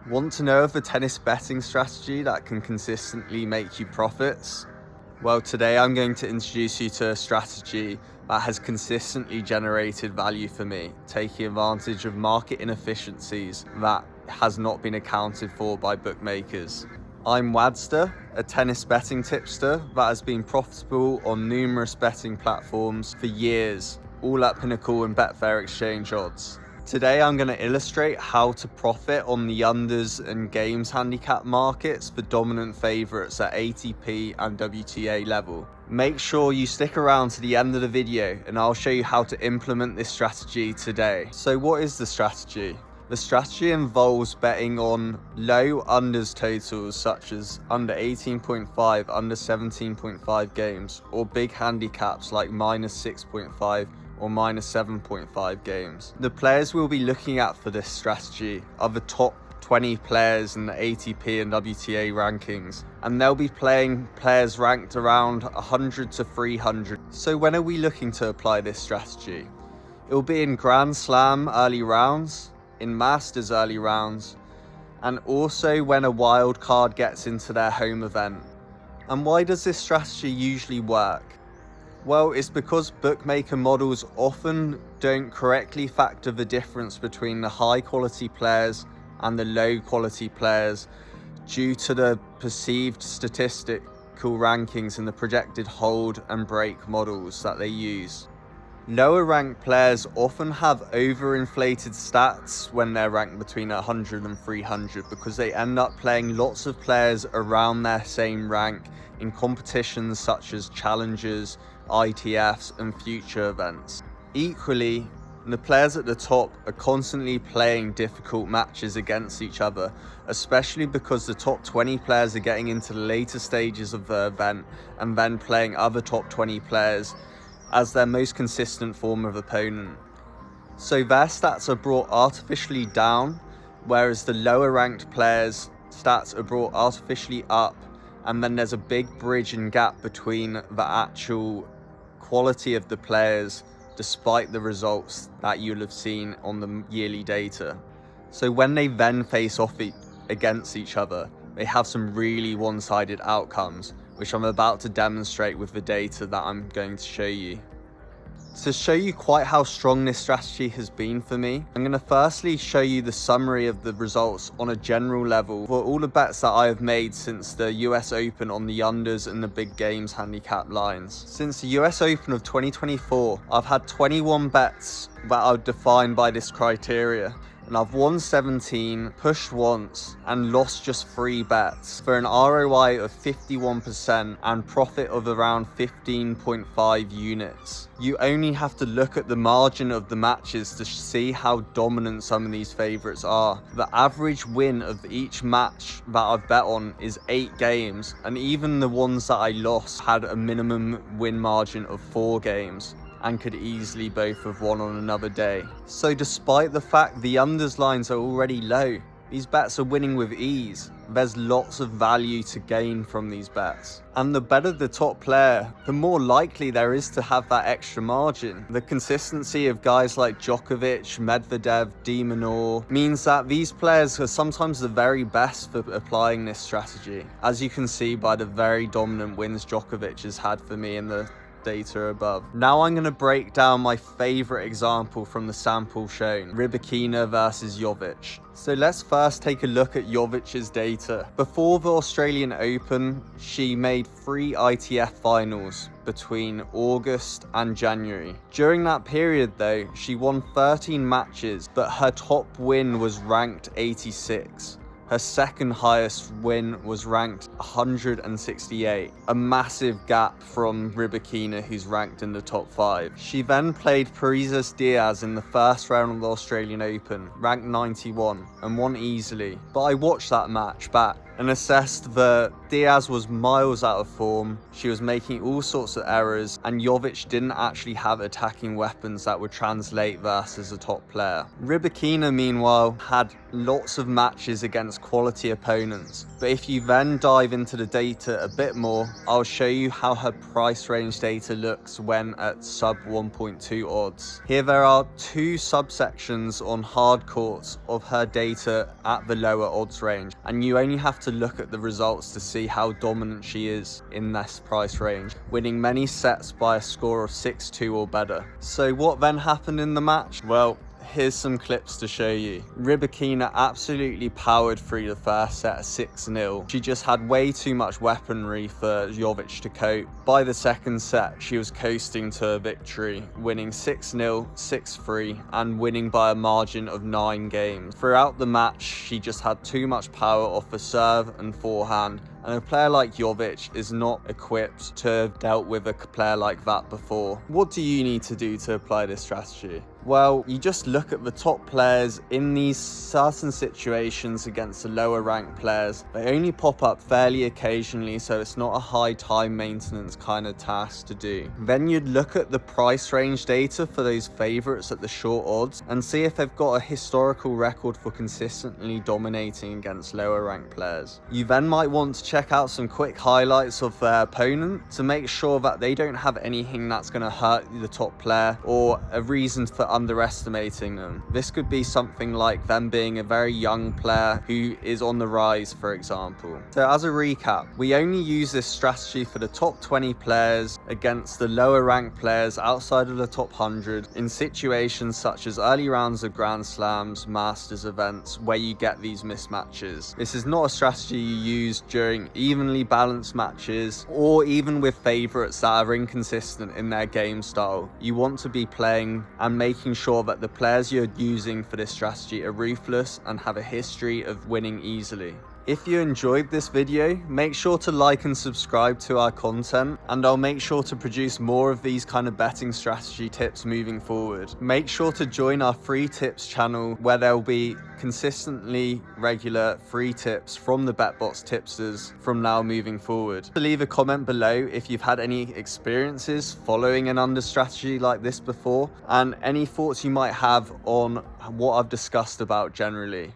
Want to know of a tennis betting strategy that can consistently make you profits? Well, today I'm going to introduce you to a strategy that has consistently generated value for me, taking advantage of market inefficiencies that has not been accounted for by bookmakers. I'm Wadster, a tennis betting tipster that has been profitable on numerous betting platforms for years, all at Pinnacle and Betfair exchange odds. Today I'm going to illustrate how to profit on the unders and games handicap markets for dominant favourites at ATP and WTA level. Make sure you stick around to the end of the video and I'll show you how to implement this strategy today. So what is the strategy? The strategy involves betting on low unders totals such as under 18.5, under 17.5 games, or big handicaps like -6.5 or -7.5 games. The players we'll be looking at for this strategy are the top 20 players in the ATP and WTA rankings, and they'll be playing players ranked around 100 to 300. So when are we looking to apply this strategy? It'll be in Grand Slam early rounds, in Masters early rounds, and also when a wild card gets into their home event. And why does this strategy usually work? Well, it's because bookmaker models often don't correctly factor the difference between the high quality players and the low quality players due to the perceived statistical rankings and the projected hold and break models that they use. Lower ranked players often have overinflated stats when they're ranked between 100 and 300 because they end up playing lots of players around their same rank in competitions such as challengers, ITFs and future events. Equally, the players at the top are constantly playing difficult matches against each other, especially because the top 20 players are getting into the later stages of the event and then playing other top 20 players as their most consistent form of opponent. So their stats are brought artificially down, whereas the lower ranked players' stats are brought artificially up, and then there's a big bridge and gap between the actual quality of the players despite the results that you'll have seen on the yearly data. So when they then face off against each other, they have some really one-sided outcomes, which I'm about to demonstrate with the data that I'm going to show you. To show you quite how strong this strategy has been for me, I'm going to firstly show you the summary of the results on a general level for all the bets that I have made since the US Open on the unders and the big games handicap lines. Since the US Open of 2024, I've had 21 bets that are defined by this criteria, and I've won 17, pushed once, and lost just 3 bets for an ROI of 51% and profit of around 15.5 units. You only have to look at the margin of the matches to see how dominant some of these favourites are. The average win of each match that I've bet on is 8 games, and even the ones that I lost had a minimum win margin of 4 games. And could easily both have won on another day. So despite the fact the unders lines are already low, these bets are winning with ease. There's lots of value to gain from these bets. And the better the top player, the more likely there is to have that extra margin. The consistency of guys like Djokovic, Medvedev, de Minaur means that these players are sometimes the very best for applying this strategy, as you can see by the very dominant wins Djokovic has had for me in the data above. Now I'm going to break down my favourite example from the sample shown, Rybakina versus Jovic. So let's first take a look at Jovic's data. Before the Australian Open, she made 3 ITF finals between August and January. During that period though, she won 13 matches, but her top win was ranked 86. Her second highest win was ranked 168, a massive gap from Rybakina, who's ranked in the top 5. She then played Parrizas Diaz in the first round of the Australian Open, ranked 91, and won easily. But I watched that match back, and assessed that Diaz was miles out of form, she was making all sorts of errors, and Jovic didn't actually have attacking weapons that would translate versus a top player. Rybakina, meanwhile, had lots of matches against quality opponents, but if you then dive into the data a bit more, I'll show you how her price range data looks when at sub 1.2 odds. Here there are two subsections on hard courts of her data at the lower odds range, and you only have to look at the results to see how dominant she is in this price range, winning many sets by a score of 6-2 or better. So what then happened in the match? Well, here's some clips to show you. Rybakina absolutely powered through the first set 6-0. She just had way too much weaponry for Jovic to cope. By the second set, she was coasting to a victory, winning 6-0, 6-3, and winning by a margin of 9 games. Throughout the match, she just had too much power off the serve and forehand, and a player like Jovic is not equipped to have dealt with a player like that before. What do you need to do to apply this strategy? Well, you just look at the top players in these certain situations against the lower ranked players. They only pop up fairly occasionally, so it's not a high time maintenance kind of task to do. Then you'd look at the price range data for those favourites at the short odds and see if they've got a historical record for consistently dominating against lower ranked players. You then might want to check out some quick highlights of their opponent to make sure that they don't have anything that's going to hurt the top player or a reason for underestimating them. This could be something like them being a very young player who is on the rise, for example. So as a recap, we only use this strategy for the top 20 players against the lower ranked players outside of the top 100 in situations such as early rounds of Grand Slams, Masters events, where you get these mismatches. This is not a strategy you use during evenly balanced matches or even with favourites that are inconsistent in their game style. You want to be playing and making sure that the players you're using for this strategy are ruthless and have a history of winning easily. If you enjoyed this video, make sure to like and subscribe to our content, and I'll make sure to produce more of these kind of betting strategy tips moving forward. Make sure to join our free tips channel where there'll be consistently regular free tips from the BetBox tipsters from now moving forward. Leave a comment below if you've had any experiences following an under strategy like this before, and any thoughts you might have on what I've discussed about generally.